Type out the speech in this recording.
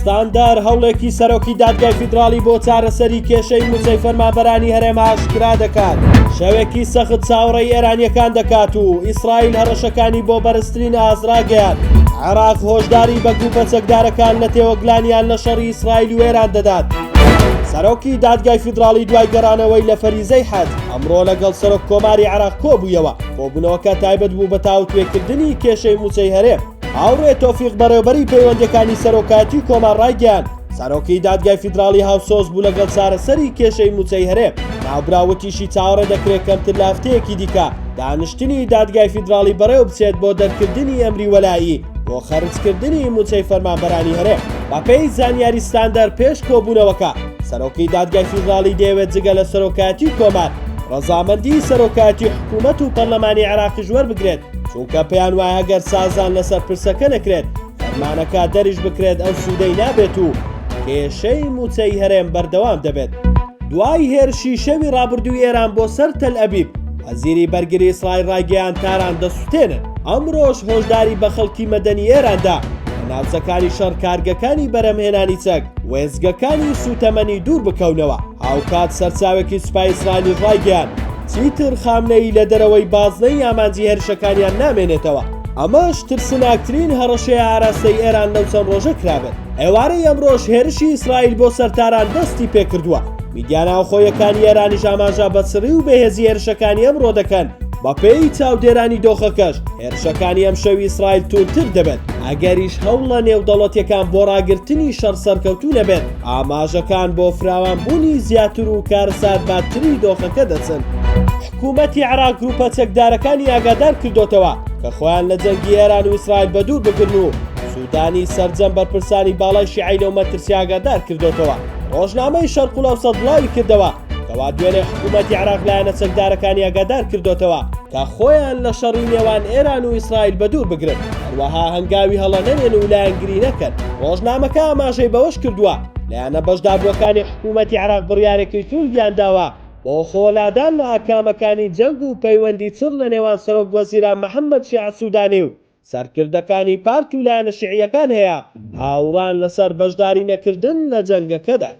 ستاندار هەوڵێکی سەرۆکی دادگای فیدراڵی بۆ چارەسەری کێشەی موچەی فەرمانبەرانی هەرێم ئاشکرا دەکات. شەوێکی سەخت چاوەڕێی ئێرانیەکان دەکات و ئیسرائیل هەڕەشەکانی بۆ بەرزترین ئازرا گەیاند. عێراق هۆشداری بە گروپە چەکدارەکان لە تێوەگلانیان لە شەڕی ئیسرائیل و ئێران دەدات. سەرۆکی دادگای فیدراڵی دوای گەڕانەوەی لە فەریزەی حەج ئەمڕۆ لەگەڵ سەرۆک کۆماری عێراق کۆبوویەوە. کۆبوونەوەکە تایبەت بوو بە تاوتوێکردنی کێشەی موچەی هەرێم. هاوڕێ تۆفیق بەڕێوەبەری پەیوەندیەکانی سەرۆکاتی کۆمان ڕایگەیاند. سەرۆکی دادگای فیدراڵی هاوسۆز بوو لەگەڵ چارەسەری کێشەی موچەی هەرێم. ناوبراوەتیشی چاوەڕێ دەکرێت کەمتر لە هەفتەیەکی دیکە دانیشتنی دادگای فیدراڵی بەڕێوە بچێت بۆ دەرکردنی ئەمری وەلایی بۆ خەرجکردنی موچەی فەرمانبەرانی هەرێم. بەپێی زانیاری ستاندار پێش کۆبوونەوەکە سەرۆکی دادگای فیدراڵی دەیەوێت جگە لە سەرۆکاتی کۆمان ڕەزامەندی سەرۆکاتی حکوومەت و پەرلەمانی عێراقیش وەربگرێت، چونکە پێیان وایە گەر سازان لەسەر پرسەکە نەکرێت فەرمانەکە دەریش بکرێت ئەو سوودەی نابێت و کێشەی موچەی هەرێم بەردەوام دەبێت. دوای هێرشی شەوی ڕابردووی ئێران بۆ سەر تەل ئەبیب وەزیری بەرگری ئیسرائیل ڕایگەیاند تاران دەسووتێنن. ئەمڕۆژ هۆشداری بە خەڵکی مەدەنی ئێراندا لە ناوچەکانی شەڕ کارگەکانی بەرەمهێنانی چەک وێزگەکانی سوتەمەنی دوور بکەونەوە. هاوکات سەرچاوێکی سوپای ئیسرائیلی ڕایگەیاند چیتر خامنەی لە دەرەوەی بازنەی ئامانجی هێرشەکانیان نامێنێتەوە. ئەمەش ترسناکترین هەڕەشەیە ئاراستەی ئێران لەو چەند ڕۆژە کرابێت. ئێوارەی ئەمڕۆژ هێرشی ئیسرائیل بۆ سەرتاران دەستی پێکردووە. میدیانە ناوخۆیەکانی ئێرانیش ئاماژە بەچڕی و بەهێزی هێرشەکانی ئەمڕۆ دەکەن. بەپێی چاودێرانی دۆخەکەش هێرشەکانی ئەم شەوی ئیسرائیل توندتر دەبێت. ئەگەریش هەوڵ لە نێودەوڵەتیەکان بۆ ڕاگررتنی شەڕ سەرکەوتوو نەبێت، ئاماژەکان بۆ فراوانبوونی زیاتر و کارسات باتری دۆخەکە دەچن. حکوومەتی عێراق گروپە چەکدارەکانی ئاگادار کردوتەوە کە خۆیان لە جەنگی ئێران و ئیسرائیل بەدوور بگرن و سوودانی سەرجەم بەرپرسانی باڵای شیعی لەو مەترسی ئاگادار کردوتەوە. ڕۆژنامەی شەرق الأوسەط بڵاوی کردەوە کەوا دوێنێ حکوومەتی عێراق لایەنە چەکدارەکانی ئاگادار کردوتەوە کە خۆیان لە شەڕی نێوان ئێران و ئیسرائیل بەدوور بگرن، هەروەها هەنگاوی هەڵە نەنێن و لایەنگری نەکەن. ڕۆژنامەکە ئاماژەی بەوەش کردووە لایەنە بەشداربووەکانی حکوومەتی عێراق بڕیارێکی توندیان داوە بۆ خۆلادان لە ئاکامەکانی جەنگ و پەیوەندی چڕ لە نێوان سەرۆک وەزیران محەممەد شیع سوودانی و سەرکردەکانی پارتی و لایەنە شیعیەکان هەیە هاوڕان لەسەر بەشداری نەکردن لە جەنگەکەدا.